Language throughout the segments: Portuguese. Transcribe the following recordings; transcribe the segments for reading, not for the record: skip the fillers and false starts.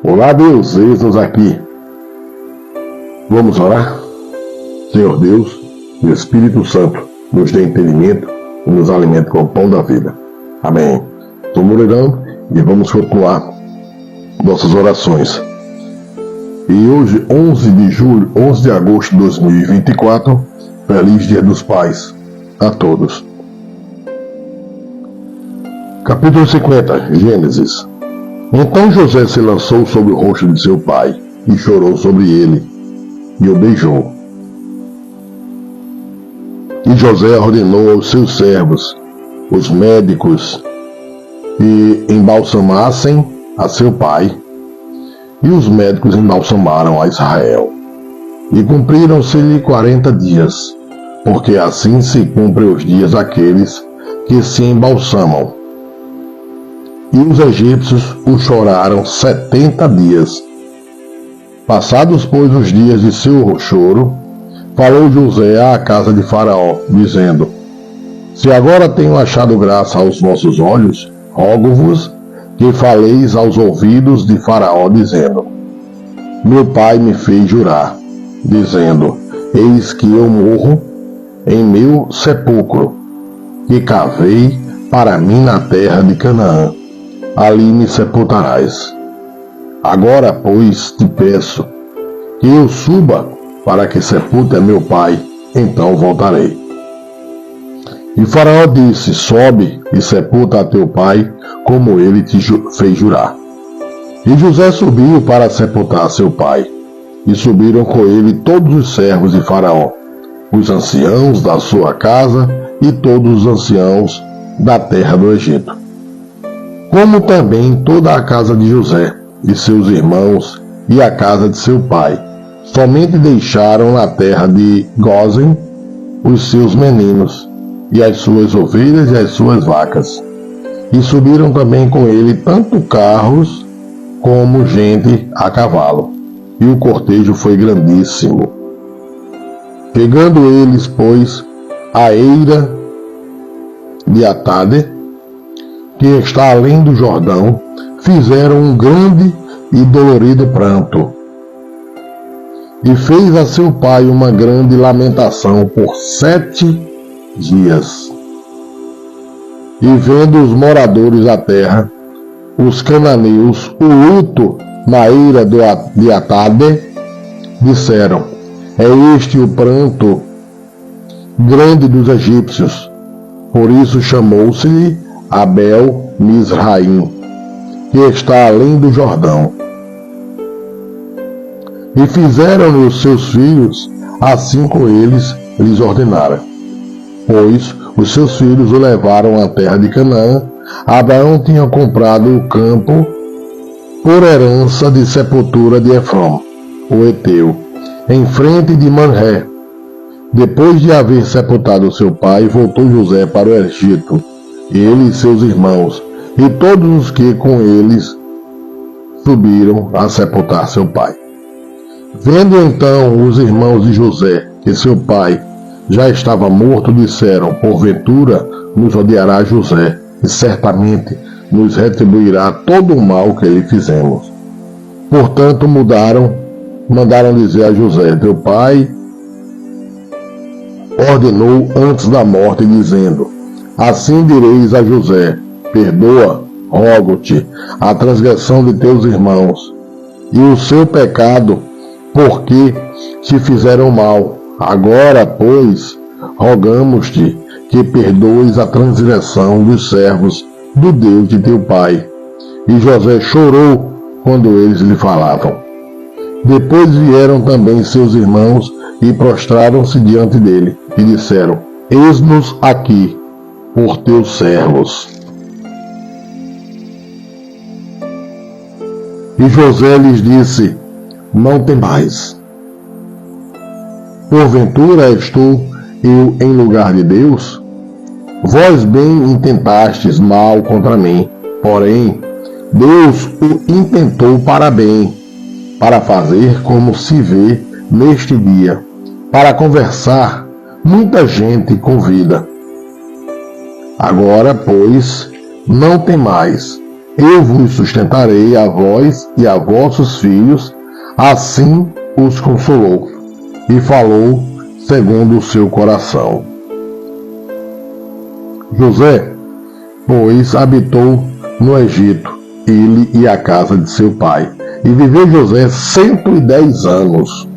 Olá Deus, eis-nos aqui. Vamos orar? Senhor Deus, o Espírito Santo nos dê entendimento e nos alimente com o pão da vida. Amém. Estamos orando e vamos continuar nossas orações. E hoje, 11 de agosto de 2024, feliz Dia dos Pais a todos. Capítulo 50, Gênesis. Então José se lançou sobre o rosto de seu pai e chorou sobre ele e o beijou. E José ordenou aos seus servos, os médicos, que embalsamassem a seu pai. E os médicos embalsamaram a Israel. E cumpriram-se-lhe 40 dias, porque assim se cumprem os dias daqueles que se embalsamam. E os egípcios o choraram 70 dias. Passados, pois, os dias de seu choro, falou José à casa de Faraó, dizendo: Se agora tenho achado graça aos vossos olhos, rogo-vos que faleis aos ouvidos de Faraó, dizendo: Meu pai me fez jurar, dizendo: Eis que eu morro em meu sepulcro, que cavei para mim na terra de Canaã. Ali me sepultarás. Agora, pois, te peço que eu suba para que sepulte a meu pai, então voltarei. E Faraó disse: Sobe e sepulta a teu pai, como ele te fez jurar. E José subiu para sepultar seu pai, e subiram com ele todos os servos de Faraó, os anciãos da sua casa e todos os anciãos da terra do Egito, como também toda a casa de José, e seus irmãos, e a casa de seu pai. Somente deixaram na terra de Gósen os seus meninos, e as suas ovelhas e as suas vacas. E subiram também com ele tanto carros como gente a cavalo, e o cortejo foi grandíssimo. Chegando eles, pois, à eira de Atade, que está além do Jordão, fizeram um grande e dolorido pranto. E fez a seu pai uma grande lamentação por 7 dias. E vendo os moradores da terra, os cananeus, o luto na eira de Atade, disseram: É este o pranto grande dos egípcios. Por isso chamou-se-lhe Abel Mizraim, que está além do Jordão. E fizeram-lhe os seus filhos, assim como eles lhes ordenaram. Pois os seus filhos o levaram à terra de Canaã. Abraão tinha comprado o campo por herança de sepultura de Efrom, o heteu, em frente de Manré. Depois de haver sepultado seu pai, voltou José para o Egito, ele e seus irmãos, e todos os que com eles subiram a sepultar seu pai. Vendo então os irmãos de José que seu pai já estava morto, disseram: Porventura nos odiará José, e certamente nos retribuirá todo o mal que lhe fizemos. Portanto mandaram dizer a José: Teu pai ordenou antes da morte, dizendo: Assim direis a José: Perdoa, rogo-te, a transgressão de teus irmãos e o seu pecado, porque te fizeram mal. Agora, pois, rogamos-te que perdoes a transgressão dos servos do Deus de teu pai. E José chorou quando eles lhe falavam. Depois vieram também seus irmãos e prostraram-se diante dele, e disseram: Eis-nos aqui por teus servos. E José lhes disse: Não temais. Porventura és tu eu em lugar de Deus? Vós bem intentastes mal contra mim, porém Deus o intentou para bem, para fazer como se vê neste dia, para conversar muita gente com vida. Agora, pois, não temais, Eu vos sustentarei a vós e a vossos filhos. Assim os consolou e falou segundo o seu coração. José, pois, habitou no Egito, ele e a casa de seu pai. E viveu José 110 anos.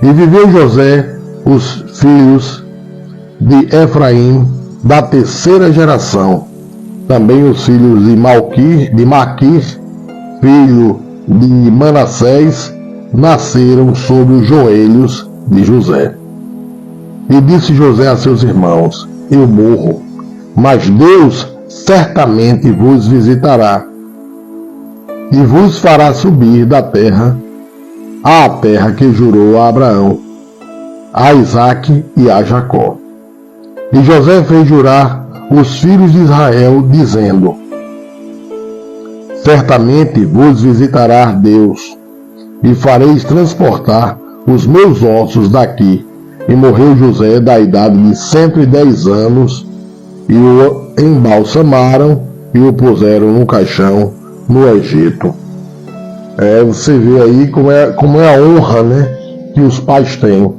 E viveu José os filhos de Efraim da terceira geração. Também os filhos de Maquir, filho de Manassés, nasceram sob os joelhos de José. E disse José a seus irmãos: eu morro, mas Deus certamente vos visitará e vos fará subir da terra à terra que jurou a Abraão, a Isaque e a Jacó. E José fez jurar os filhos de Israel, dizendo: certamente vos visitará Deus, e fareis transportar os meus ossos daqui. E morreu José da idade de 110 anos, e o embalsamaram e o puseram no caixão no Egito. Você vê aí como é a honra, né, que os pais têm.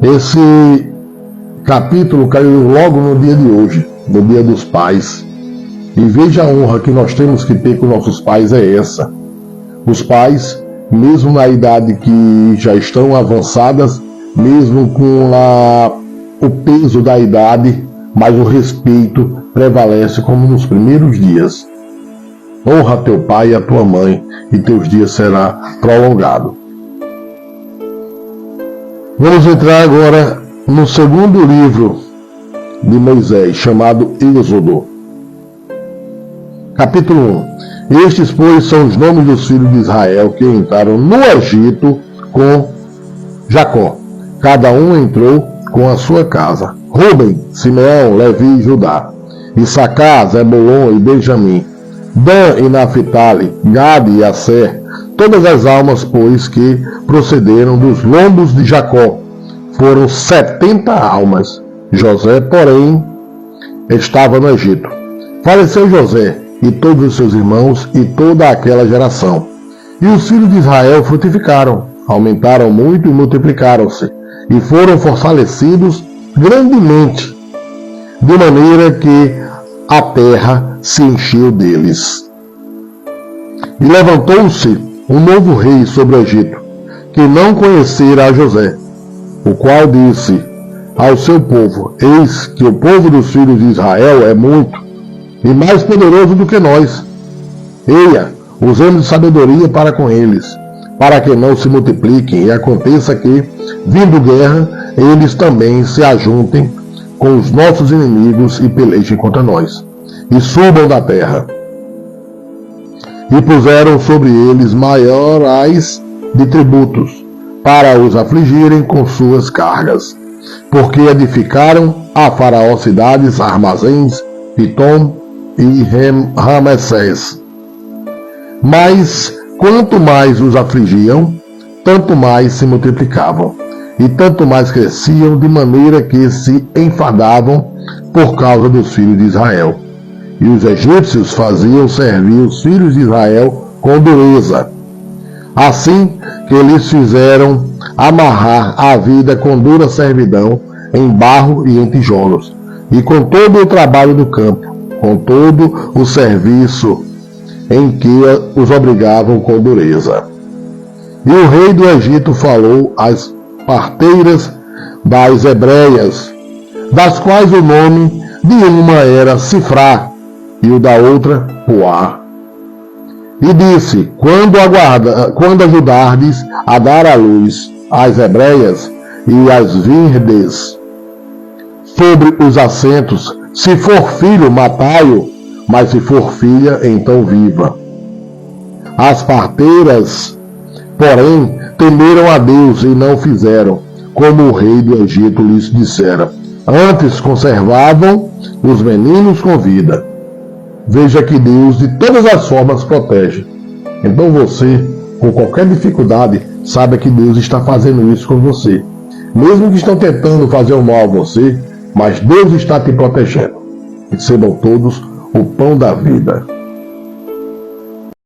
Esse capítulo caiu logo no dia de hoje, no dia dos pais. E veja a honra que nós temos que ter com nossos pais é essa. Os pais, mesmo na idade que já estão avançadas, mesmo com o peso da idade, mas o respeito prevalece como nos primeiros dias. Honra teu pai e a tua mãe, e teus dias será prolongado. Vamos entrar agora no segundo livro de Moisés, chamado Êxodo. Capítulo 1. Estes, pois, são os nomes dos filhos de Israel que entraram no Egito com Jacó. Cada um entrou com a sua casa. Rúben, Simeão, Levi e Judá. Issacar, Zebulon e Benjamim. Dan e Naphtali, Gade e Asser. Todas as almas, pois, que procederam dos lombos de Jacó. Foram 70 almas. José, porém, estava no Egito. Faleceu José e todos os seus irmãos e toda aquela geração. E os filhos de Israel frutificaram, aumentaram muito e multiplicaram-se, e foram fortalecidos grandemente, de maneira que a terra se encheu deles. E levantou-se um novo rei sobre o Egito, que não conhecera a José, o qual disse ao seu povo: eis que o povo dos filhos de Israel é muito, e mais poderoso do que nós. Eia, usemos de sabedoria para com eles, para que não se multipliquem, e aconteça que, vindo guerra, eles também se ajuntem com os nossos inimigos e pelejem contra nós, e subam da terra. E puseram sobre eles maiorais de tributos, para os afligirem com suas cargas, porque edificaram a Faraó cidades, armazéns, Pitom e Ramessés. Mas quanto mais os afligiam, tanto mais se multiplicavam, e tanto mais cresciam, de maneira que se enfadavam por causa dos filhos de Israel. E os egípcios faziam servir os filhos de Israel com dureza, assim que eles fizeram amarrar a vida com dura servidão em barro e em tijolos, e com todo o trabalho do campo, com todo o serviço em que os obrigavam com dureza. E o rei do Egito falou às parteiras das hebreias, das quais o nome de uma era Sifrá e o da outra Puá. E disse: quando ajudardes a dar à luz as hebreias e as virdes sobre os assentos, se for filho, matai-o, mas se for filha, então viva. As parteiras, porém, temeram a Deus e não fizeram como o rei do Egito lhes dissera. Antes conservavam os meninos com vida. Veja que Deus de todas as formas protege. Então você, com qualquer dificuldade, saiba que Deus está fazendo isso com você. Mesmo que estão tentando fazer o mal a você, mas Deus está te protegendo. Recebam todos o pão da vida.